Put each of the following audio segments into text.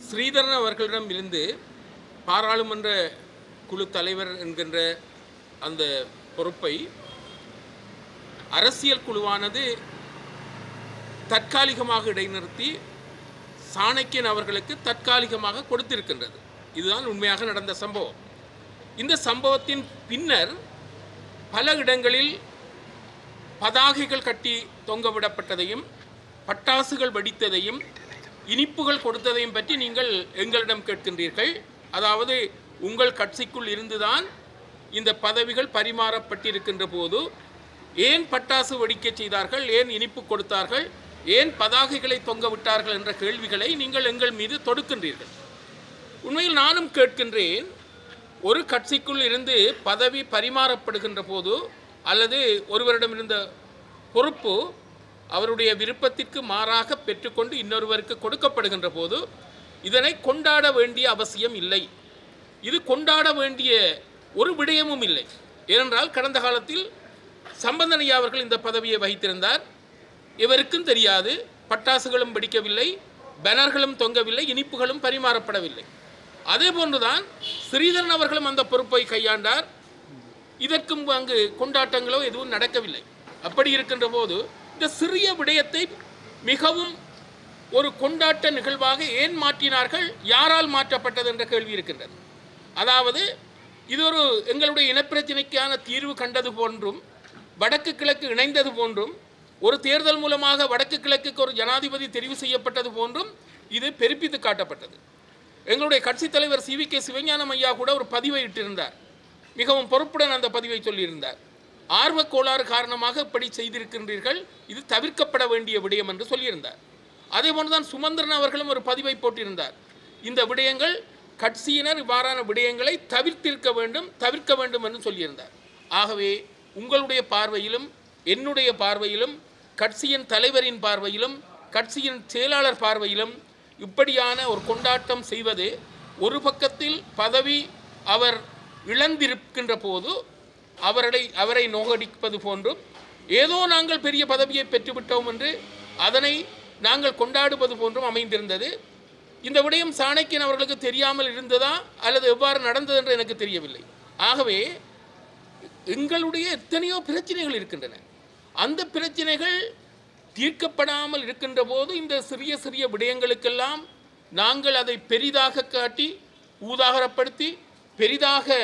ஸ்ரீதரன் அவர்களிடம் இருந்து பாராளுமன்ற குழு தலைவர் என்கின்ற அந்த பொறுப்பை அரசியல் குழுவானது தற்காலிகமாக இடைநிறுத்தி சாணக்கியன் அவர்களுக்கு தற்காலிகமாக கொடுத்திருக்கின்றது. இதுதான் உண்மையாக நடந்த சம்பவம். இந்த சம்பவத்தின் பின்னர் பல இடங்களில் பதாகைகள் கட்டி தொங்கவிடப்பட்டதையும் பட்டாசுகள் வெடித்ததையும் இனிப்புகள் கொடுத்ததையும் பற்றி நீங்கள் எங்களிடம் கேட்கின்றீர்கள். அதாவது உங்கள் கட்சிக்குள் இருந்துதான் இந்த பதவிகள் பரிமாறப்பட்டிருக்கின்ற போது ஏன் பட்டாசு வெடிக்க செய்தார்கள், ஏன் இனிப்பு கொடுத்தார்கள், ஏன் பதாகைகளை தொங்க விட்டார்கள் என்ற கேள்விகளை நீங்கள் எங்கள் மீது தொடுக்கின்றீர்கள். உண்மையில் நானும் கேட்கின்றேன், ஒரு கட்சிக்குள் இருந்து பதவி பரிமாறப்படுகின்ற போது அல்லது ஒருவரிடம் இருந்த பொறுப்பு அவருடைய விருப்பத்திற்கு மாறாக பெற்றுக்கொண்டு இன்னொருவருக்கு கொடுக்கப்படுகின்ற போது இதனை கொண்டாட வேண்டிய அவசியம் இல்லை. இது கொண்டாட வேண்டிய ஒரு விடயமும் இல்லை. ஏனென்றால் கடந்த காலத்தில் சம்பந்தன் ஐயா அவர்கள் இந்த பதவியை வகித்திருந்தார். இவருக்கும் தெரியாது, பட்டாசுகளும் வெடிக்கவில்லை, பேனர்களும் தொங்கவில்லை, இனிப்புகளும் பரிமாறப்படவில்லை. அதே போன்றுதான் ஸ்ரீதரன் அவர்களும் அந்த பொறுப்பை கையாண்டார். இதற்கும் அங்கு கொண்டாட்டங்களோ எதுவும் நடக்கவில்லை. அப்படி இருக்கின்ற போது இந்த சிறிய விடயத்தை மிகவும் ஒரு கொண்டாட்ட நிகழ்வாக ஏன் மாற்றினார்கள், யாரால் மாற்றப்பட்டது என்ற கேள்வி இருக்கின்றது. அதாவது இது ஒரு எங்களுடைய இனப்பிரச்சனைக்கான தீர்வு கண்டது போன்றும் வடக்கு கிழக்கு இணைந்தது போன்றும் ஒரு தேர்தல் மூலமாக வடக்கு கிழக்குக்கு ஒரு ஜனாதிபதி தெரிவு செய்யப்பட்டது போன்றும் இது பெருப்பித்து காட்டப்பட்டது. எங்களுடைய கட்சித் தலைவர் CVK சிவஞானம் ஐயா கூட ஒரு பதிவை இட்டிருந்தார். மிகவும் பொறுப்புடன் அந்த பதிவை சொல்லியிருந்தார். ஆர்வக் கோளாறு காரணமாக இப்படி செய்திருக்கின்றீர்கள், இது தவிர்க்கப்பட வேண்டிய விடயம் என்று சொல்லியிருந்தார். அதே போன்றுதான் சுமந்திரன் அவர்களும் ஒரு பதிவை போட்டிருந்தார். இந்த விடயங்கள் கட்சியினர் இவ்வாறான விடயங்களை தவிர்க்க வேண்டும் என்று சொல்லியிருந்தார். ஆகவே உங்களுடைய பார்வையிலும் என்னுடைய பார்வையிலும் கட்சியின் தலைவரின் பார்வையிலும் கட்சியின் செயலாளர் பார்வையிலும் இப்படியான ஒரு கொண்டாட்டம் செய்வது ஒரு பக்கத்தில் பதவி அவர் இழந்திருக்கின்ற போது அவரை நோகடிப்பது போன்றும் ஏதோ நாங்கள் பெரிய பதவியை பெற்றுவிட்டோம் என்று அதனை நாங்கள் கொண்டாடுவது போன்றும் அமைந்திருந்தது. இந்த விடயம் சாணக்கியன் அவர்களுக்கு தெரியாமல் இருந்ததா அல்லது எவ்வாறு நடந்தது என்று எனக்கு தெரியவில்லை. ஆகவே எங்களுடைய எத்தனையோ பிரச்சனைகள் இருக்கின்றன. அந்த பிரச்சனைகள் தீர்க்கப்படாமல் இருக்கின்ற போது இந்த சிறிய சிறிய விடயங்களுக்கெல்லாம் நாங்கள் அதை பெரிதாக காட்டி ஊதாகரப்படுத்தி பெரிதாக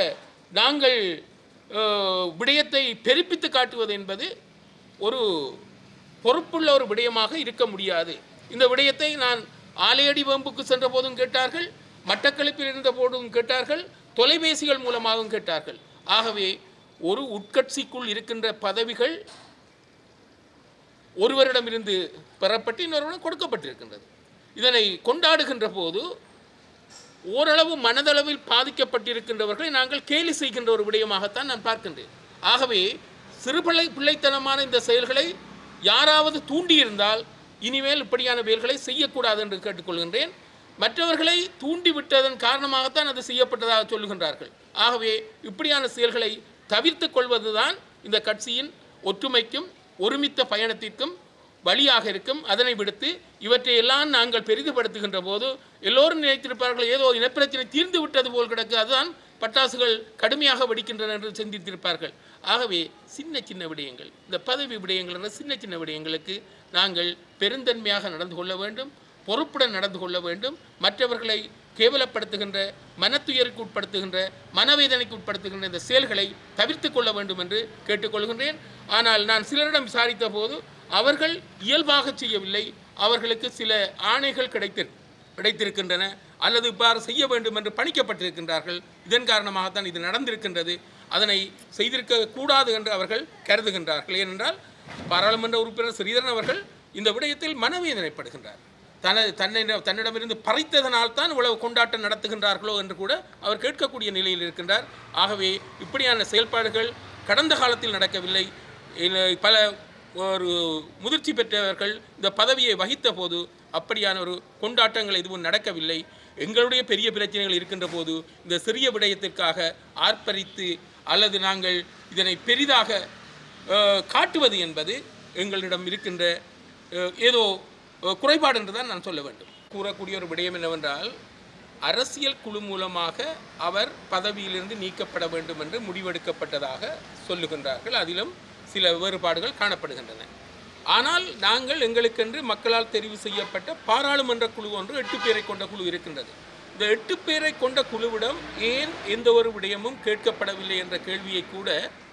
நாங்கள் விடயத்தை பெருப்பித்து காட்டுவது என்பது ஒரு பொறுப்புள்ள ஒரு விடயமாக இருக்க முடியாது. இந்த விடயத்தை நான் ஆலையடி வம்புக்கு சென்ற போதும் கேட்டார்கள், மட்டக்களப்பில் இருந்த போதும் கேட்டார்கள், தொலைபேசிகள் மூலமாகவும் கேட்டார்கள். ஆகவே ஒரு உட்கட்சிக்குள் இருக்கின்ற பதவிகள் ஒருவரிடமிருந்து பெறப்பட்டு இன்னொருவரிடம் கொடுக்கப்பட்டிருக்கின்றது. இதனை கொண்டாடுகின்ற போது ஓரளவு மனதளவில் பாதிக்கப்பட்டிருக்கின்றவர்களை நாங்கள் கேலி செய்கின்ற ஒரு விடயமாகத்தான் நான் பார்க்கின்றேன். ஆகவே பிள்ளைத்தனமான இந்த செயல்களை யாராவது தூண்டியிருந்தால் இனிமேல் இப்படியான வேல்களை செய்யக்கூடாது என்று கேட்டுக்கொள்கின்றேன். மற்றவர்களை தூண்டிவிட்டதன் காரணமாகத்தான் அது செய்யப்பட்டதாக சொல்லுகின்றார்கள். ஆகவே இப்படியான செயல்களை தவிர்த்து கொள்வதுதான் இந்த கட்சியின் ஒற்றுமைக்கும் ஒருமித்த பயணத்திற்கும் வழியாக இருக்கும். அதனை விடுத்து இவற்றையெல்லாம் நாங்கள் பெரிதுபடுத்துகின்ற போது எல்லோரும் நினைத்திருப்பார்கள் ஏதோ இனப்பிரச்சனை தீர்ந்து விட்டது போல் கிடக்கு, அதுதான் பட்டாசுகள் கடுமையாக வெடிக்கின்றன என்று சிந்தித்திருப்பார்கள். ஆகவே சின்ன சின்ன விடயங்கள், இந்த பதவி விடயங்கள் என்ற சின்ன சின்ன விடயங்களுக்கு நாங்கள் பெருந்தன்மையாக நடந்து கொள்ள வேண்டும், பொறுப்புடன் நடந்து கொள்ள வேண்டும். மற்றவர்களை கேவலப்படுத்துகின்ற, மனத்துயருக்கு உட்படுத்துகின்ற, மனவேதனைக்கு உட்படுத்துகின்ற இந்த செயல்களை தவிர்த்து கொள்ள வேண்டும் என்று கேட்டுக்கொள்கின்றேன். ஆனால் நான் சிலரிடம் விசாரித்த போது அவர்கள் இயல்பாக செய்யவில்லை, அவர்களுக்கு சில ஆணைகள் கிடைத்திருக்கின்றன அல்லது இவ்வாறு செய்ய வேண்டும் என்று பணிக்கப்பட்டிருக்கின்றார்கள். இதன் காரணமாகத்தான் இது நடந்திருக்கின்றது, அதனை செய்திருக்க கூடாது என்று அவர்கள் கருதுகின்றார்கள். ஏனென்றால் பாராளுமன்ற உறுப்பினர் ஸ்ரீதரன் அவர்கள் இந்த விடயத்தில் மனவேதனைப்படுகின்றார். தன்னிடமிருந்து பறித்ததனால் தான் இவ்வளவு கொண்டாட்டம் நடத்துகின்றார்களோ என்று கூட அவர் கேட்கக்கூடிய நிலையில் இருக்கின்றார். ஆகவே இப்படியான செயல்பாடுகள் கடந்த காலத்தில் நடக்கவில்லை. பல ஒரு முதிர்ச்சி பெற்றவர்கள் இந்த பதவியை வகித்த போது அப்படியான ஒரு கொண்டாட்டங்கள் எதுவும் நடக்கவில்லை. எங்களுடைய பெரிய பிரச்சனைகள் இருக்கின்ற போது இந்த சிறிய விடயத்திற்காக ஆர்ப்பரித்து அல்லது நாங்கள் இதனை பெரிதாக காட்டுவது என்பது எங்களிடம் இருக்கின்ற ஏதோ குறைபாடு என்று தான் நான் சொல்ல வேண்டும். கூறக்கூடிய ஒரு விடயம் என்னவென்றால், அரசியல் குழு மூலமாக அவர் பதவியிலிருந்து நீக்கப்பட வேண்டும் என்று முடிவெடுக்கப்பட்டதாக சொல்லுகின்றார்கள். அதிலும் சில வேறுபாடுகள் காணப்படுகின்றன. ஆனால் நாங்கள் எங்களுக்கென்று மக்களால் தெரிவு செய்யப்பட்ட பாராளுமன்ற குழு ஒன்று 8 பேரை கொண்ட குழு இருக்கின்றது. இந்த 8 பேரை கொண்ட குழுவிடம் ஏன் எந்த ஒரு விடயமும் கேட்கப்படவில்லை என்ற கேள்வியை கூட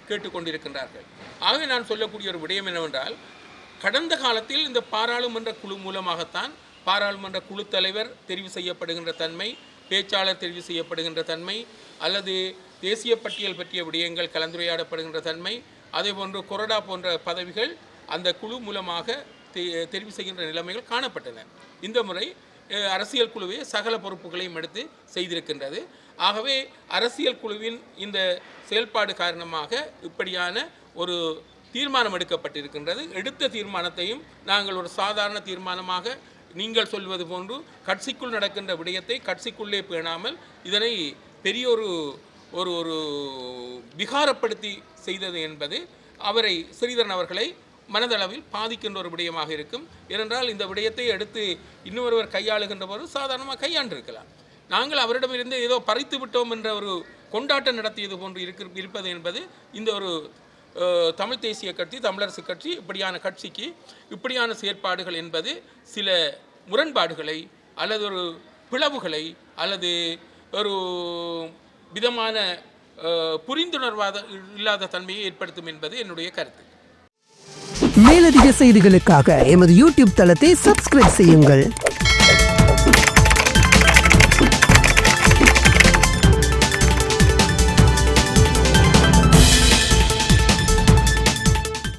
கேட்டுக்கொண்டிருக்கின்றார்கள். ஆகவே நான் சொல்லக்கூடிய ஒரு விடயம் என்னவென்றால், கடந்த காலத்தில் இந்த பாராளுமன்ற குழு மூலமாகத்தான் பாராளுமன்ற குழு தலைவர் தெரிவு செய்யப்படுகின்ற தன்மை, பேச்சாளர் தெரிவு செய்யப்படுகின்ற தன்மை, அல்லது தேசிய பட்டியல் பற்றிய விடயங்கள் கலந்துரையாடப்படுகின்ற தன்மை, அதேபோன்று கொறடா போன்ற பதவிகள் அந்த குழு மூலமாக தெரிவு செய்கின்ற நிலைமைகள் காணப்பட்டன. இந்த முறை அரசியல் குழுவே சகல பொறுப்புகளையும் எடுத்து செய்திருக்கின்றது. ஆகவே அரசியல் குழுவின் இந்த செயல்பாடு காரணமாக இப்படியான ஒரு தீர்மானம் எடுக்கப்பட்டிருக்கின்றது. எடுத்த தீர்மானத்தையும் நாங்கள் ஒரு சாதாரண தீர்மானமாக, நீங்கள் சொல்வது போன்று கட்சிக்குள் நடக்கின்ற விடயத்தை கட்சிக்குள்ளே பேணாமல் இதனை பெரிய ஒரு ஒரு விகாரப்படுத்தி செய்தது என்பது அவரை ஸ்ரீதரன் அவர்களை மனதளவில் பாதிக்கின்ற ஒரு விடயமாக இருக்கும். ஏனென்றால் இந்த விடயத்தை எடுத்து இன்னொருவர் கையாளுகின்ற போது சாதாரணமாக கையாண்டிருக்கலாம். நாங்கள் அவரிடமிருந்து ஏதோ பறித்து விட்டோம் என்ற ஒரு கொண்டாட்டம் நடத்தியது போன்று இருப்பது என்பது இந்த ஒரு தமிழ் தேசிய கட்சி, தமிழரசு கட்சி, இப்படியான கட்சிக்கு இப்படியான செயற்பாடுகள் என்பது சில முரண்பாடுகளை அல்லது ஒரு பிளவுகளை அல்லது ஒரு விதமான புரிந்துணர்வாத இல்லாத தன்மையை ஏற்படுத்தும் என்பது என்னுடைய கருத்து. மேலதிக செய்திகளுக்காக எமது யூடியூப் தளத்தை சப்ஸ்கிரைப் செய்யுங்கள்.